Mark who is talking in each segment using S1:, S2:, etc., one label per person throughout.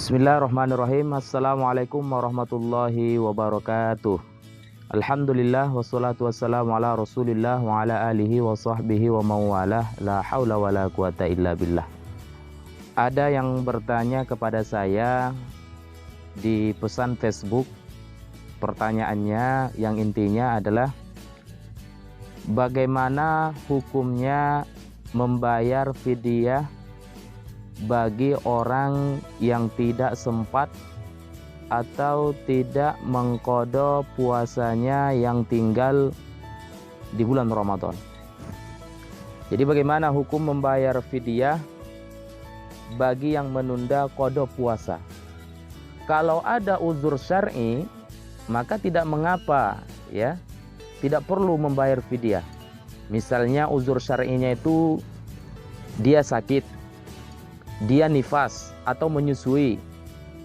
S1: Bismillahirrahmanirrahim. Assalamualaikum warahmatullahi wabarakatuh. Alhamdulillah wassalatu wassalamu ala Rasulillah wa ala alihi wa sahbihi wa mawalah. La haula wa la quwata illa billah. Ada yang bertanya kepada saya di pesan Facebook. Pertanyaannya yang intinya adalah bagaimana hukumnya membayar fidyah bagi orang yang tidak sempat atau tidak mengqadha puasanya yang tinggal di bulan Ramadan. Jadi bagaimana hukum membayar fidyah bagi yang menunda qadha puasa? Kalau ada uzur syar'i maka tidak mengapa, ya. Tidak perlu membayar fidyah. Misalnya uzur syar'inya itu dia sakit, dia nifas atau menyusui,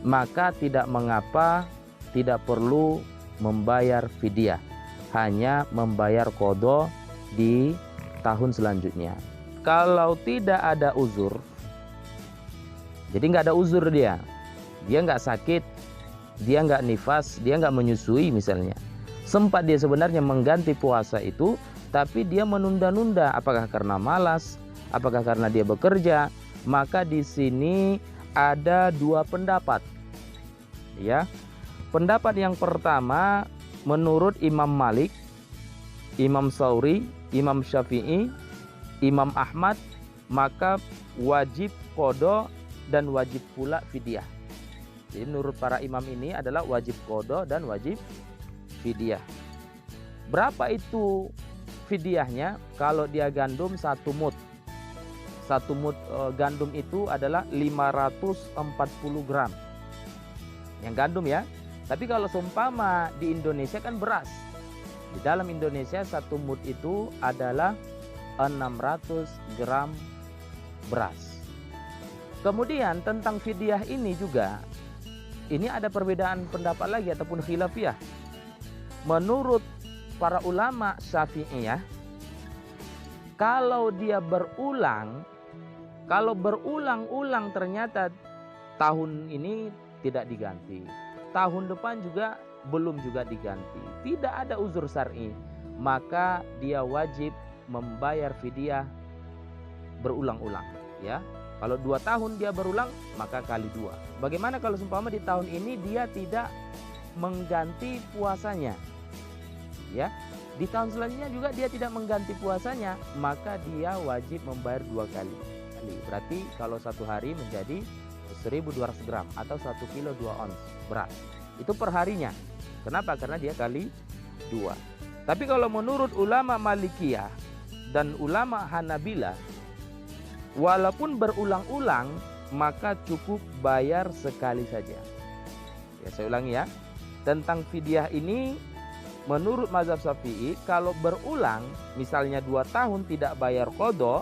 S1: maka tidak mengapa, tidak perlu membayar fidyah, hanya membayar qadha di tahun selanjutnya. Kalau tidak ada uzur, jadi nggak ada uzur dia nggak sakit, dia nggak nifas, dia nggak menyusui misalnya, sempat dia sebenarnya mengganti puasa itu, tapi dia menunda-nunda, apakah karena malas, apakah karena dia bekerja, maka di sini ada dua pendapat. Ya. Pendapat yang pertama menurut Imam Malik, Imam Tsauri, Imam Syafi'i, Imam Ahmad, maka wajib qadha dan wajib pula fidyah. Jadi menurut para imam ini adalah wajib qadha dan wajib fidyah. Berapa itu fidyahnya? Kalau dia gandum 1 mud. 1 mud gandum itu adalah 540 gram. Yang gandum ya. Tapi kalau seumpama di Indonesia kan beras. Di dalam Indonesia 1 mud itu adalah 600 gram beras. Kemudian tentang fidyah ini juga, ini ada perbedaan pendapat lagi ataupun khilafiyah. Menurut para ulama Syafi'iyah, kalau dia berulang, kalau berulang-ulang ternyata tahun ini tidak diganti, tahun depan juga belum juga diganti, tidak ada uzur syar'i, maka dia wajib membayar fidyah berulang-ulang, ya. Kalau 2 tahun dia berulang, maka kali 2. Bagaimana kalau seumpama di tahun ini dia tidak mengganti puasanya, ya? Di tahun selanjutnya juga dia tidak mengganti puasanya, maka dia wajib membayar 2 kali. Berarti kalau 1 hari menjadi 1200 gram atau 1 kilo 2 ons beras. Itu per harinya. Kenapa? Karena dia kali 2. Tapi kalau menurut ulama Malikiyah dan ulama Hanabilah, walaupun berulang-ulang, maka cukup bayar sekali saja. Ya, saya ulangi ya. Tentang fidyah ini, menurut mazhab Syafi'i, kalau berulang, misalnya 2 tahun tidak bayar qadha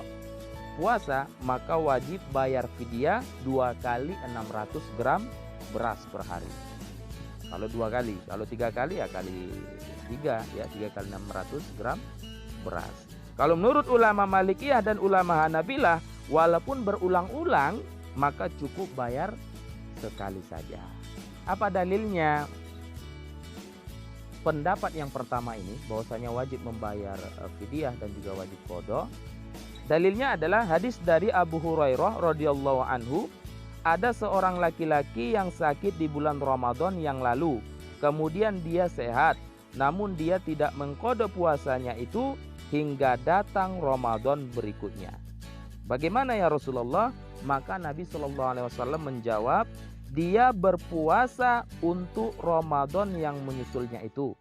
S1: puasa, maka wajib bayar fidyah 2 kali 600 gram beras per hari. Kalau 2 kali, kalau 3 kali ya kali 3, ya 3 kali 600 gram beras. Kalau menurut ulama Malikiyah dan ulama Hanabilah, walaupun berulang-ulang, maka cukup bayar sekali saja. Apa dalilnya? Pendapat yang pertama ini, bahwasanya wajib membayar fidyah dan juga wajib qadha. Dalilnya adalah hadis dari Abu Hurairah radhiyallahu anhu. Ada seorang laki-laki yang sakit di bulan Ramadan yang lalu. Kemudian dia sehat, namun dia tidak mengqadha puasanya itu hingga datang Ramadan berikutnya. Bagaimana ya Rasulullah? Maka Nabi SAW menjawab, dia berpuasa untuk Ramadan yang menyusulnya itu.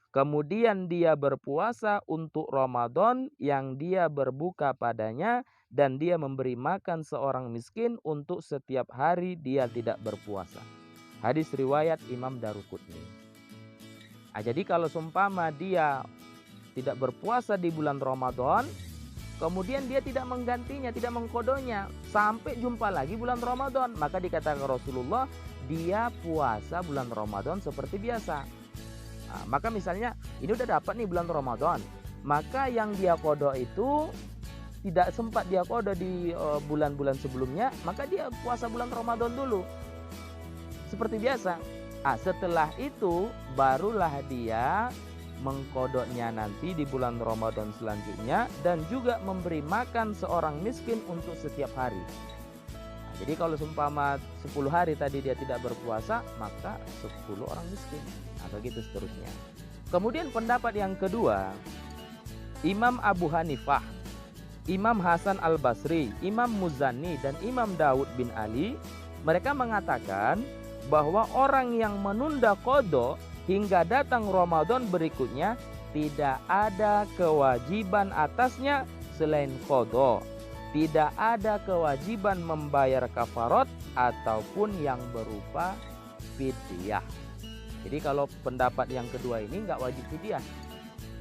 S1: Kemudian dia berpuasa untuk Ramadan yang dia berbuka padanya, dan dia memberi makan seorang miskin untuk setiap hari dia tidak berpuasa. Hadis riwayat Imam Daruqutni. Jadi kalau seumpama dia tidak berpuasa di bulan Ramadan, kemudian dia tidak menggantinya, tidak mengqadhanya sampai jumpa lagi bulan Ramadan, maka dikatakan Rasulullah, dia puasa bulan Ramadan seperti biasa. Nah, maka misalnya ini udah dapat nih bulan Ramadan, maka yang dia qadha itu tidak sempat dia qadha di bulan-bulan sebelumnya, maka dia puasa bulan Ramadan dulu. seperti biasa. Setelah itu barulah dia mengkodoknya nanti di bulan Ramadan selanjutnya, dan juga memberi makan seorang miskin untuk setiap hari. Jadi kalau seumpama 10 hari tadi dia tidak berpuasa, maka 10 orang miskin. Begitu seterusnya. Kemudian pendapat yang kedua, Imam Abu Hanifah, Imam Hasan Al-Basri, Imam Muzani, dan Imam Daud bin Ali, mereka mengatakan bahwa orang yang menunda qada hingga datang Ramadan berikutnya tidak ada kewajiban atasnya selain qada. Tidak ada kewajiban membayar kafarat ataupun yang berupa fidyah. Jadi kalau pendapat yang kedua ini nggak wajib fidyah,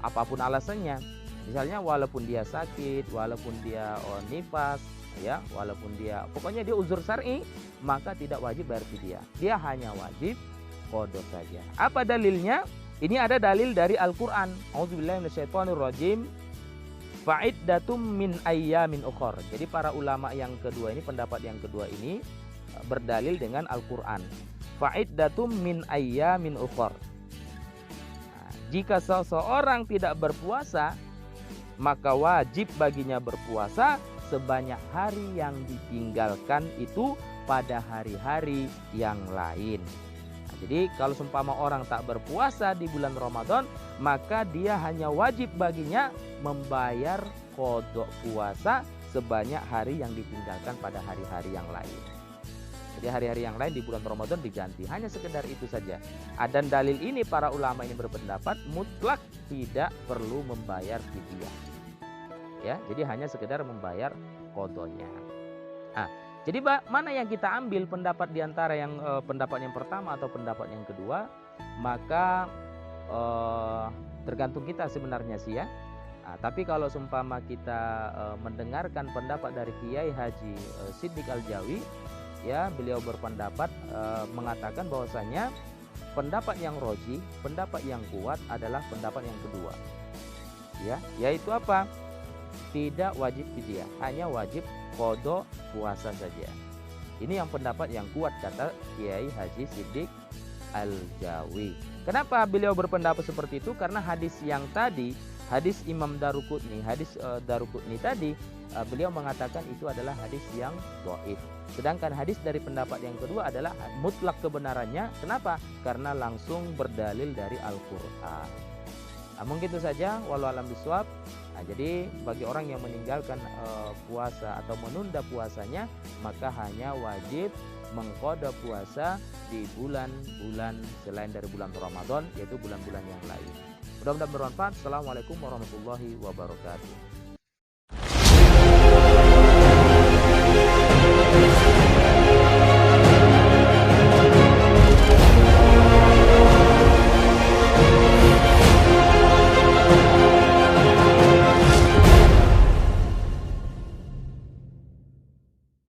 S1: apapun alasannya. Misalnya walaupun dia sakit, walaupun dia nifas, ya, walaupun dia pokoknya dia uzur syar'i, maka tidak wajib bayar fidyah. Dia hanya wajib qada saja. Apa dalilnya? Ini ada dalil dari Al-Qur'an. A'udzubillahi minasyaitonirrajim. Fa'iddatum min ayyamin ukhor. Jadi para ulama yang kedua ini, pendapat yang kedua ini berdalil dengan Al-Qur'an. Fa'iddatum min ayyamin ukhor. Jika seseorang tidak berpuasa, maka wajib baginya berpuasa sebanyak hari yang ditinggalkan itu pada hari-hari yang lain. Jadi kalau seumpama orang tak berpuasa di bulan Ramadan, maka dia hanya wajib baginya membayar qada puasa sebanyak hari yang ditinggalkan pada hari-hari yang lain. Jadi hari-hari yang lain di bulan Ramadan diganti, hanya sekedar itu saja. Dan dalil ini para ulama ini berpendapat mutlak tidak perlu membayar fidyah. Ya, jadi hanya sekedar membayar qadanya. Jadi mana yang kita ambil pendapat diantara yang pendapat yang pertama atau pendapat yang kedua, maka tergantung kita sebenarnya sih ya. Tapi kalau seumpama kita mendengarkan pendapat dari Kiai Haji Siddiq Al-Jawi, ya, beliau berpendapat mengatakan bahwasanya pendapat yang roji, pendapat yang kuat adalah pendapat yang kedua. Ya, yaitu apa? Tidak wajib fidyah, hanya wajib qada puasa saja. Ini yang pendapat yang kuat kata Kiai Haji Siddiq Al-Jawi. Kenapa beliau berpendapat seperti itu? Karena hadis yang tadi, hadis Imam Daruqutni, hadis Daruqutni tadi, beliau mengatakan itu adalah hadis yang dhaif. Sedangkan hadis dari pendapat yang kedua adalah mutlak kebenarannya. Kenapa? Karena langsung berdalil dari Al-Qur'an. Mungkin itu saja, wallahu a'lam bishawab. Jadi bagi orang yang meninggalkan puasa atau menunda puasanya, maka hanya wajib mengqada puasa di bulan-bulan selain dari bulan Ramadan, yaitu bulan-bulan yang lain. Mudah-mudahan bermanfaat. Assalamualaikum warahmatullahi wabarakatuh.